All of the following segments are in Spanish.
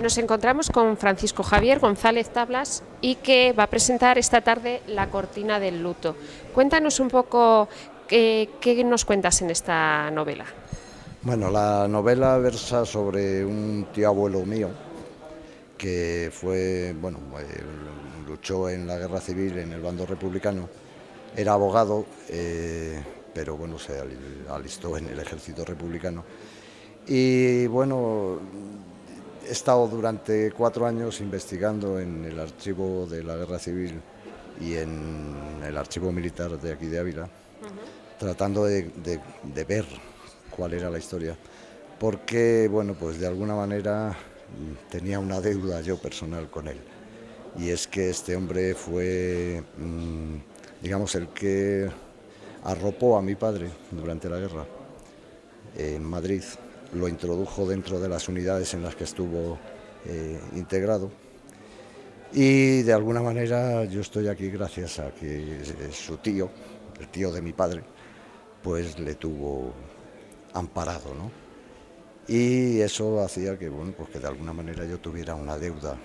Nos encontramos con Francisco Javier González Tablas y que va a presentar esta tarde La cortina del luto. Cuéntanos un poco qué nos cuentas en esta novela. Bueno, la novela versa sobre un tío abuelo mío que fue, luchó en la guerra civil en el bando republicano, era abogado, pero bueno, se alistó en el ejército republicano. Y bueno, he estado durante 4 años investigando en el archivo de la guerra civil y en el archivo militar de aquí de Ávila, tratando de ver cuál era la historia, porque bueno, pues de alguna manera tenía una deuda yo personal con él, y es que este hombre fue, digamos, el que arropó a mi padre durante la guerra en Madrid, lo introdujo dentro de las unidades en las que estuvo integrado, y de alguna manera yo estoy aquí gracias a que su tío, el tío de mi padre, pues le tuvo amparado, ¿no? Y eso hacía que, bueno, pues que de alguna manera yo tuviera una deuda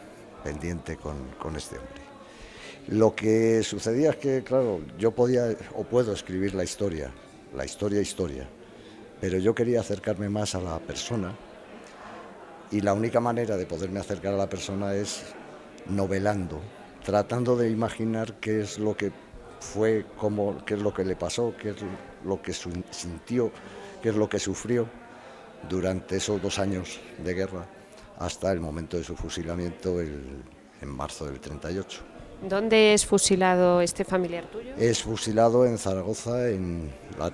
pendiente con este hombre. Lo que sucedía es que, claro, yo podía o puedo escribir la historia, pero yo quería acercarme más a la persona, y la única manera de poderme acercar a la persona es novelando, tratando de imaginar qué es lo que fue, qué es lo que le pasó, qué es lo que sintió, qué es lo que sufrió durante esos 2 años de guerra hasta el momento de su fusilamiento en marzo del 38. ¿Dónde es fusilado este familiar tuyo? Es fusilado en Zaragoza, en la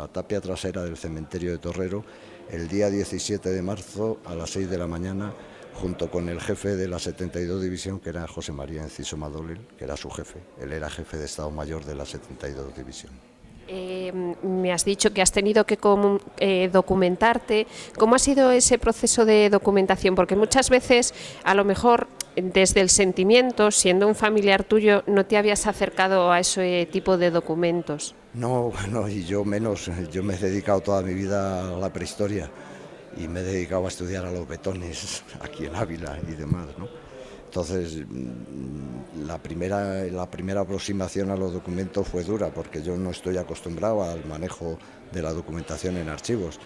tapia trasera del cementerio de Torrero, el día 17 de marzo a las 6 de la mañana, junto con el jefe de la 72 División, que era José María Enciso Madolel, que era su jefe. Él era jefe de Estado Mayor de la 72 División. Me has dicho que has tenido que documentarte. ¿Cómo ha sido ese proceso de documentación? Porque muchas veces, a lo mejor, desde el sentimiento, siendo un familiar tuyo, no te habías acercado a ese tipo de documentos. No, bueno, y yo menos. Yo me he dedicado toda mi vida a la prehistoria y me he dedicado a estudiar a los betones aquí en Ávila y demás, ¿no? Entonces, la primera aproximación a los documentos fue dura, porque yo no estoy acostumbrado al manejo de la documentación en archivos.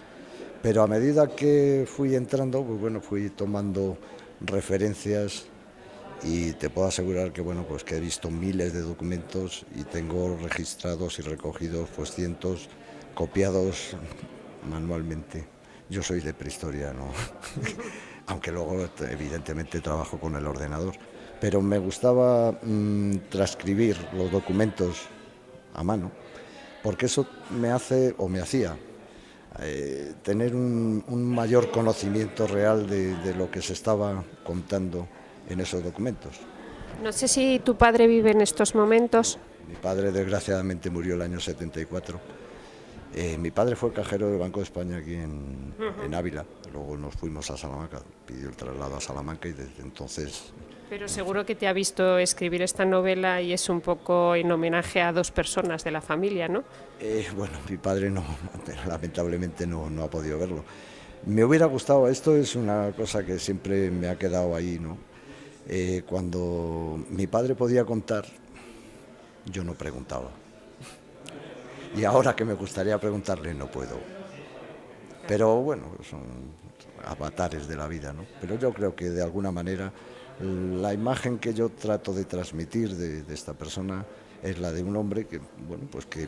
Pero a medida que fui entrando, pues bueno, fui tomando referencias, y te puedo asegurar que, bueno, pues que he visto miles de documentos y tengo registrados y recogidos pues cientos, copiados manualmente. Yo soy de prehistoria, ¿no? Aunque luego evidentemente trabajo con el ordenador, pero me gustaba transcribir los documentos a mano, porque eso me hacía tener un mayor conocimiento real de lo que se estaba contando en esos documentos. No sé si tu padre vive en estos momentos. Mi padre desgraciadamente murió el año 74. Mi padre fue cajero del Banco de España aquí en Ávila. Luego nos fuimos a Salamanca, pidió el traslado a Salamanca, y desde entonces... Pero seguro que te ha visto escribir esta novela y es un poco en homenaje a 2 personas de la familia, ¿no? Bueno, mi padre no, lamentablemente no ha podido verlo. Me hubiera gustado, esto es una cosa que siempre me ha quedado ahí, ¿no? Cuando mi padre podía contar, yo no preguntaba. Y ahora que me gustaría preguntarle, no puedo. Pero bueno, son avatares de la vida, ¿no? Pero yo creo que de alguna manera la imagen que yo trato de transmitir de esta persona es la de un hombre que, bueno, pues que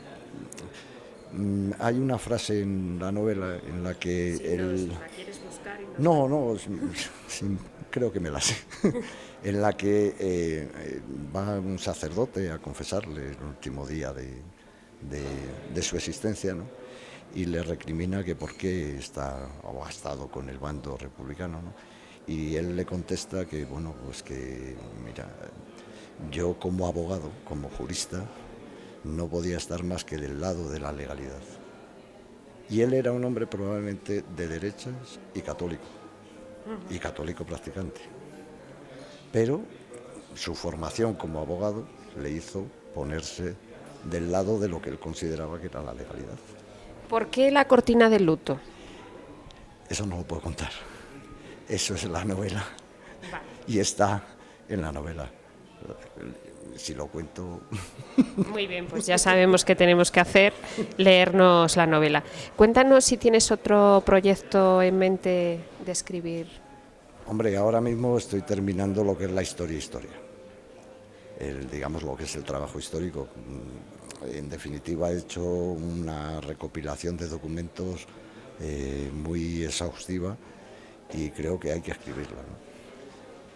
hay una frase en la novela en la que él... ¿La quieres buscar? No, creo que me la sé. En la que va un sacerdote a confesarle el último día de su existencia, ¿no? Y le recrimina que por qué ha estado con el bando republicano, ¿no? Y él le contesta que, bueno, pues que, mira, yo como abogado, como jurista, no podía estar más que del lado de la legalidad. Y él era un hombre probablemente de derechas y católico practicante. Pero su formación como abogado le hizo ponerse del lado de lo que él consideraba que era la legalidad. ¿Por qué La cortina del luto? Eso no lo puedo contar. Eso es la novela. Vale. Y está en la novela. Si lo cuento... Muy bien, pues ya sabemos qué tenemos que hacer, leernos la novela. Cuéntanos si tienes otro proyecto en mente de escribir. Hombre, ahora mismo estoy terminando lo que es la historia. Digamos lo que es el trabajo histórico. En definitiva, he hecho una recopilación de documentos muy exhaustiva y creo que hay que escribirla, ¿no?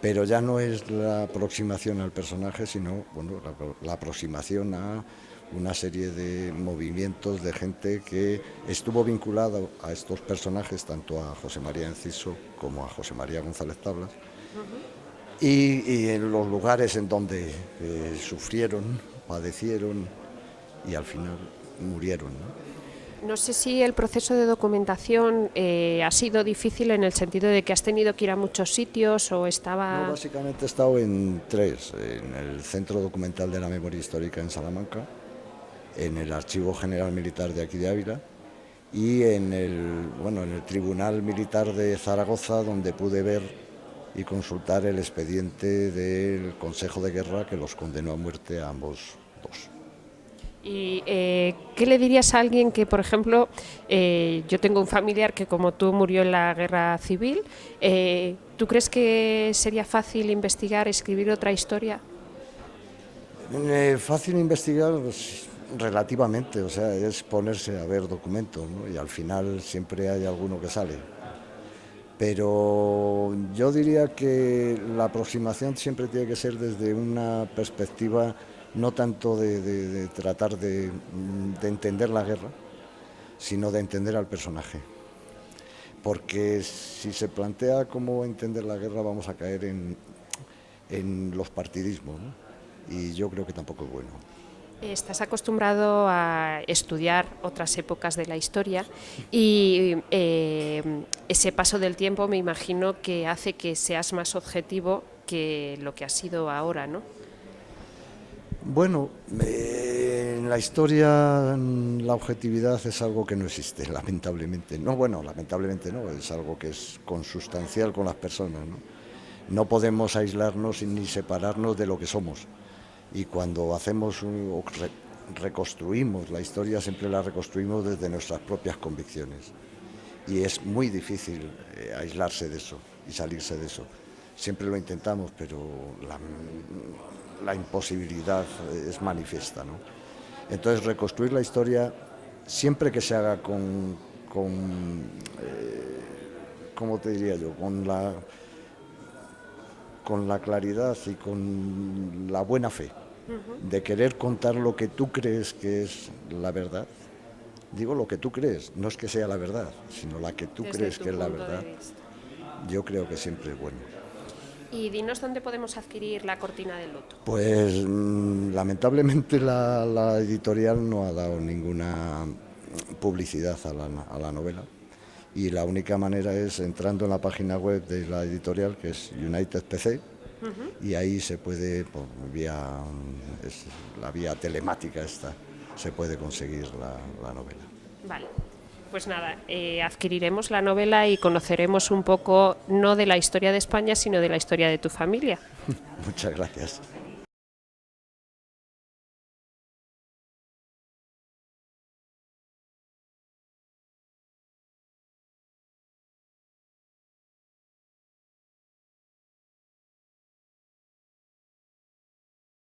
Pero ya no es la aproximación al personaje, sino bueno, la aproximación a una serie de movimientos de gente que estuvo vinculada a estos personajes, tanto a José María Enciso como a José María González Tablas, y en los lugares en donde sufrieron, padecieron y al final murieron, ¿no? No sé si el proceso de documentación ha sido difícil en el sentido de que has tenido que ir a muchos sitios o estaba... No, básicamente he estado en tres: en el Centro Documental de la Memoria Histórica en Salamanca, en el Archivo General Militar de aquí de Ávila y en el Tribunal Militar de Zaragoza, donde pude ver y consultar el expediente del Consejo de Guerra que los condenó a muerte a ambos dos. ¿Y qué le dirías a alguien que, por ejemplo, yo tengo un familiar que como tú murió en la guerra civil, ¿tú crees que sería fácil investigar, escribir otra historia? Fácil investigar, pues, relativamente, o sea, es ponerse a ver documentos, ¿no? Y al final siempre hay alguno que sale. Pero yo diría que la aproximación siempre tiene que ser desde una perspectiva no tanto de tratar de entender la guerra, sino de entender al personaje. Porque si se plantea cómo entender la guerra vamos a caer en los partidismos, ¿no? Y yo creo que tampoco es bueno. Estás acostumbrado a estudiar otras épocas de la historia y ese paso del tiempo me imagino que hace que seas más objetivo que lo que has sido ahora, ¿no? Bueno, en la historia la objetividad es algo que no existe, lamentablemente. No, bueno, lamentablemente no, es algo que es consustancial con las personas, ¿no? No podemos aislarnos ni separarnos de lo que somos. Y cuando hacemos o reconstruimos la historia, siempre la reconstruimos desde nuestras propias convicciones. Y es muy difícil aislarse de eso y salirse de eso. Siempre lo intentamos, pero la imposibilidad es manifiesta, ¿no? Entonces, reconstruir la historia, siempre que se haga ¿cómo te diría yo?, con la claridad y con la buena fe de querer contar lo que tú crees que es la verdad. Digo lo que tú crees, no es que sea la verdad, sino la que tú crees que es la verdad. Yo creo que siempre es bueno. Y dinos dónde podemos adquirir La cortina del luto. Pues lamentablemente la editorial no ha dado ninguna publicidad a la novela. Y la única manera es entrando en la página web de la editorial, que es United PC, y ahí se puede, por la vía telemática esta, se puede conseguir la novela. Vale, pues nada, adquiriremos la novela y conoceremos un poco, no de la historia de España, sino de la historia de tu familia. Muchas gracias.